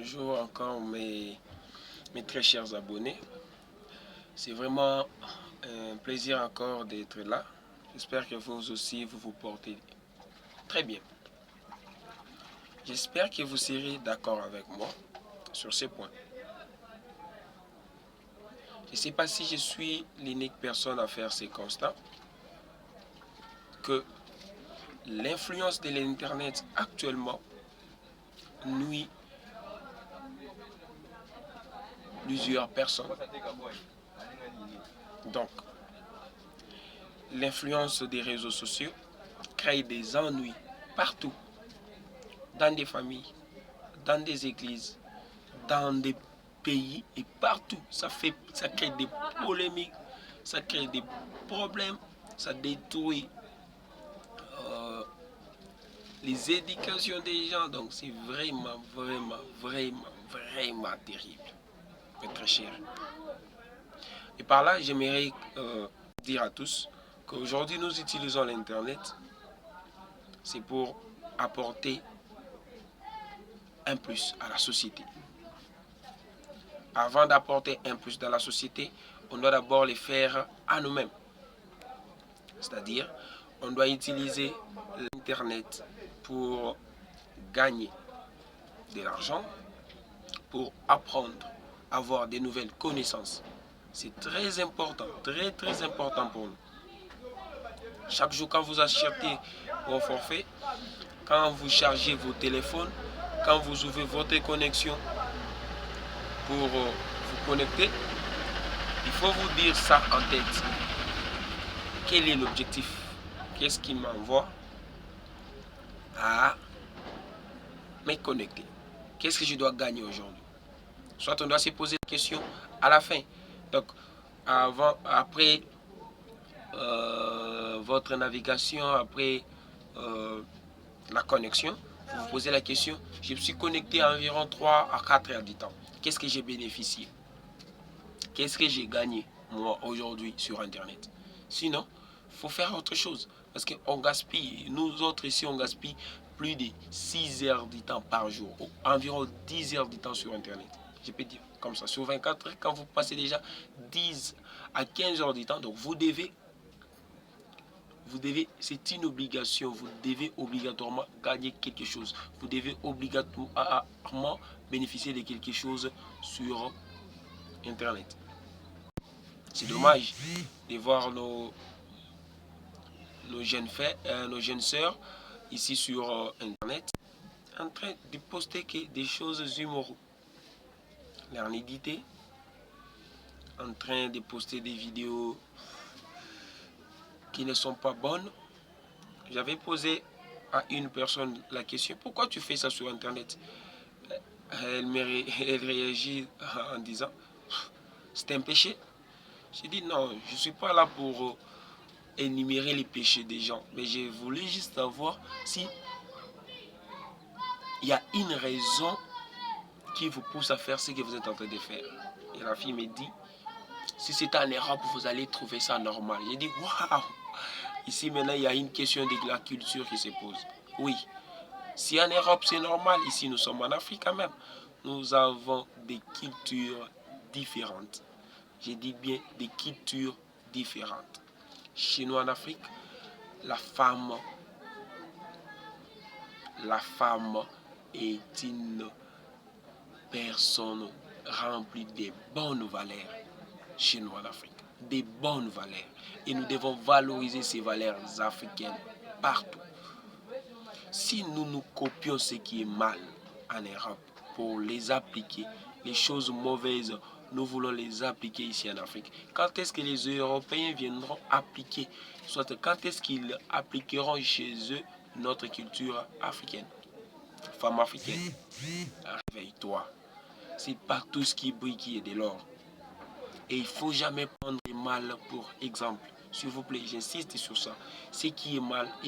Bonjour encore mes très chers abonnés. C'est vraiment un plaisir encore d'être là. J'espère que vous aussi vous portez très bien. J'espère que vous serez d'accord avec moi sur ces points. Je ne sais pas si je suis l'unique personne à faire ces constats que l'influence de l'Internet actuellement nuit plusieurs personnes. Donc, l'influence des réseaux sociaux crée des ennuis partout, dans des familles, dans des églises, dans des pays et partout. Ça crée des polémiques, ça crée des problèmes, ça détruit les éducations des gens. Donc c'est vraiment terrible, mes très cher. Et par là, j'aimerais dire à tous qu'aujourd'hui nous utilisons l'Internet, c'est pour apporter un plus à la société. Avant d'apporter un plus dans la société, on doit d'abord les faire à nous-mêmes. C'est-à-dire, on doit utiliser l'Internet pour gagner de l'argent, pour apprendre, avoir de nouvelles connaissances. C'est très important pour nous. Chaque jour, quand vous achetez vos forfaits, quand vous chargez vos téléphones, quand vous ouvrez votre connexion pour vous connecter, il faut vous dire ça en tête. Quel est l'objectif? Qu'est-ce qui m'envoie à me connecter? Qu'est-ce que je dois gagner aujourd'hui? Soit on doit se poser la question à la fin. Donc, après votre navigation, après la connexion, vous vous posez la question, je me suis connecté à environ 3 à 4 heures du temps. Qu'est-ce que j'ai bénéficié? Qu'est-ce que j'ai gagné, moi, aujourd'hui, sur Internet? Sinon, il faut faire autre chose. Parce qu'on gaspille, nous autres ici, on gaspille plus de 6 heures du temps par jour. Environ 10 heures du temps sur Internet. Je peux dire comme ça. Sur 24 heures, quand vous passez déjà 10 à 15 heures du temps, donc vous devez, c'est une obligation, vous devez obligatoirement gagner quelque chose. Vous devez obligatoirement bénéficier de quelque chose sur Internet. C'est dommage de voir nos jeunes sœurs ici sur Internet en train de poster des choses humoristes. Leur nudité, en train de poster des vidéos qui ne sont pas bonnes. J'avais posé à une personne la question, pourquoi tu fais ça sur Internet? Elle réagit en disant, c'est un péché. J'ai dit non, je ne suis pas là pour énumérer les péchés des gens, mais j'ai voulu juste savoir si il y a une raison qui vous pousse à faire ce que vous êtes en train de faire. Et la fille me dit, si c'est en Europe, vous allez trouver ça normal. J'ai dit, waouh! Ici maintenant, il y a une question de la culture qui se pose. Oui, si en Europe c'est normal, ici nous sommes en Afrique quand même. Nous avons des cultures différentes. J'ai dit bien des cultures différentes. Chez nous en Afrique, la femme est une personne remplie de bonnes valeurs chez nous en Afrique. Des bonnes valeurs. Et nous devons valoriser ces valeurs africaines partout. Si nous copions ce qui est mal en Europe pour les appliquer, les choses mauvaises, nous voulons les appliquer ici en Afrique. Quand est-ce que les Européens viendront appliquer, soit quand est-ce qu'ils appliqueront chez eux notre culture africaine? Femme africaine, réveille-toi. C'est pas tout ce qui brille qui est de l'or. Et il ne faut jamais prendre le mal pour exemple. S'il vous plaît, j'insiste sur ça. Ce qui est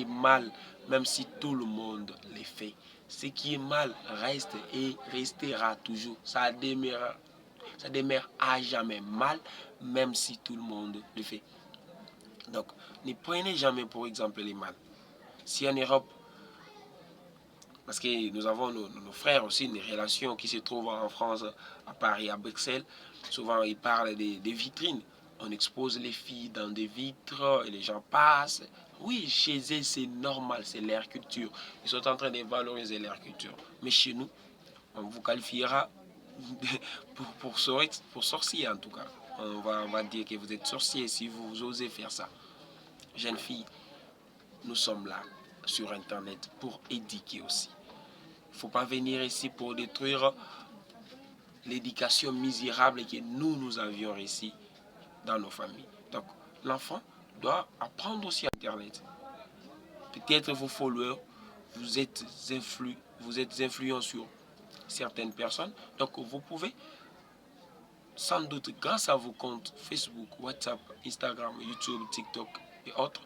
mal, même si tout le monde le fait. Ce qui est mal reste et restera toujours. Ça demeure à jamais mal, même si tout le monde le fait. Donc, ne prenez jamais pour exemple les mal. Si en Europe, Parce que nous avons nos frères aussi, des relations qui se trouvent en France, à Paris, à Bruxelles. Souvent, ils parlent des vitrines. On expose les filles dans des vitres et les gens passent. Oui, chez eux, c'est normal, c'est leur culture. Ils sont en train de valoriser leur culture. Mais chez nous, on vous qualifiera pour sorcier en tout cas. On va dire que vous êtes sorcier si vous osez faire ça. Jeunes filles, nous sommes là sur Internet pour éduquer aussi. Il ne faut pas venir ici pour détruire l'éducation misérable que nous avions ici dans nos familles. Donc, l'enfant doit apprendre aussi Internet. Peut-être vos followers, vous êtes influents sur certaines personnes. Donc, vous pouvez, sans doute, grâce à vos comptes Facebook, WhatsApp, Instagram, YouTube, TikTok et autres,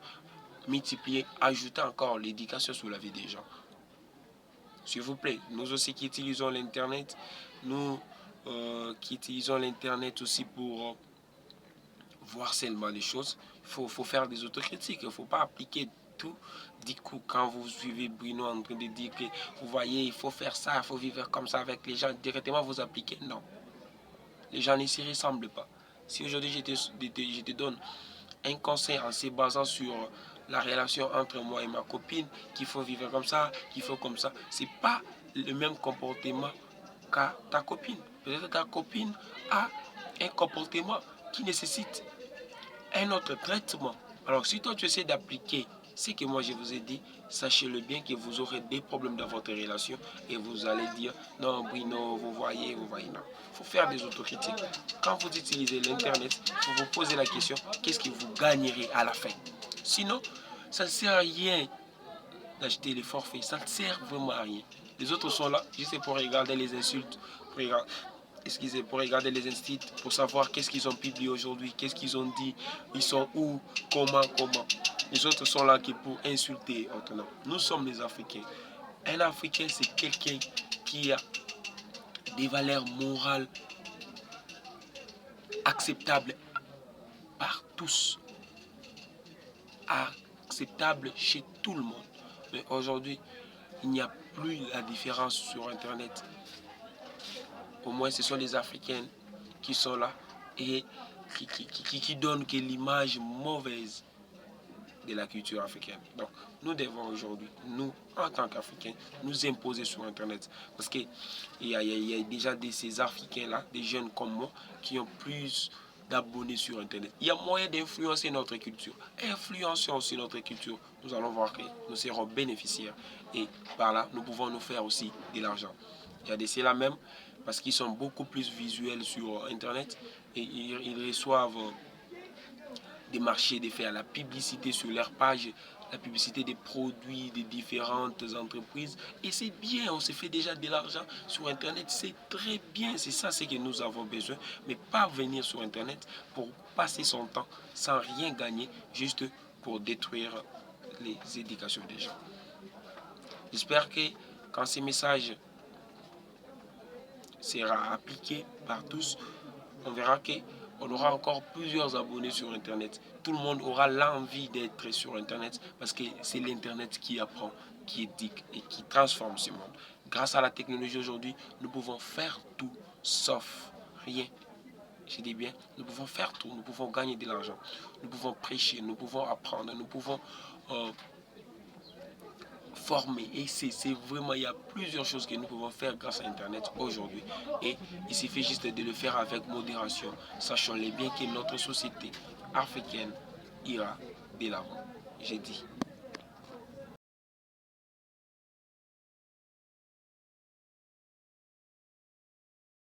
multiplier, ajouter encore l'éducation sur la vie des gens. S'il vous plaît, nous aussi qui utilisons l'Internet, nous qui utilisons l'Internet aussi pour voir seulement les choses, faut faire des autocritiques. Il ne faut pas appliquer tout. Du coup, quand vous suivez Bruno en train de dire que vous voyez, il faut faire ça, il faut vivre comme ça avec les gens, directement vous appliquez. Non. Les gens ne s'y ressemblent pas. Si aujourd'hui je te donne un conseil en se basant sur la relation entre moi et ma copine, qu'il faut vivre comme ça, qu'il faut comme ça, c'est pas le même comportement qu'à ta copine. Peut-être ta copine a un comportement qui nécessite un autre traitement. Alors si toi tu essaies d'appliquer ce que moi je vous ai dit, sachez-le bien que vous aurez des problèmes dans votre relation et vous allez dire non Bruno, vous voyez, non. Il faut faire des autocritiques. Quand vous utilisez l'internet, il faut vous poser la question, qu'est-ce que vous gagnerez à la fin? Sinon, ça ne sert à rien d'acheter les forfaits, ça ne sert vraiment à rien. Les autres sont là, juste pour regarder les insultes, pour regarder les instituts, pour savoir qu'est-ce qu'ils ont publié aujourd'hui, qu'est-ce qu'ils ont dit, ils sont où, comment. Les autres sont là pour insulter. Nous sommes les Africains. Un Africain, c'est quelqu'un qui a des valeurs morales acceptables par tous, acceptables chez tout le monde. Mais aujourd'hui, il n'y a plus la différence sur Internet. Au moins, ce sont les Africains qui sont là et qui donnent que l'image mauvaise de la culture africaine. Donc, nous devons aujourd'hui, nous, en tant qu'Africains, nous imposer sur Internet. Parce qu'il y a déjà ces Africains-là, des jeunes comme moi, qui ont plus d'abonnés sur Internet. Il y a moyen d'influencer notre culture. Influençons aussi notre culture. Nous allons voir que nous serons bénéficiaires. Et par là, nous pouvons nous faire aussi de l'argent. Il y a de ceux-là même, parce qu'ils sont beaucoup plus visuels sur Internet et ils reçoivent des marchés, de faire la publicité sur leur page, la publicité des produits des différentes entreprises. Et c'est bien, on se fait déjà de l'argent sur Internet, c'est très bien, c'est ça ce que nous avons besoin. Mais pas venir sur Internet pour passer son temps sans rien gagner, juste pour détruire les éducations des gens. J'espère que quand ces messages sera appliqué par tous, on verra qu'on aura encore plusieurs abonnés sur Internet. Tout le monde aura l'envie d'être sur Internet parce que c'est l'Internet qui apprend, qui éduque et qui transforme ce monde. Grâce à la technologie aujourd'hui, nous pouvons faire tout sauf rien. Je dis bien, nous pouvons faire tout, nous pouvons gagner de l'argent, nous pouvons prêcher, nous pouvons apprendre, nous pouvons former. Et c'est vraiment, il y a plusieurs choses que nous pouvons faire grâce à Internet aujourd'hui. Et il suffit juste de le faire avec modération, sachant bien que notre société africaine ira de l'avant. J'ai dit.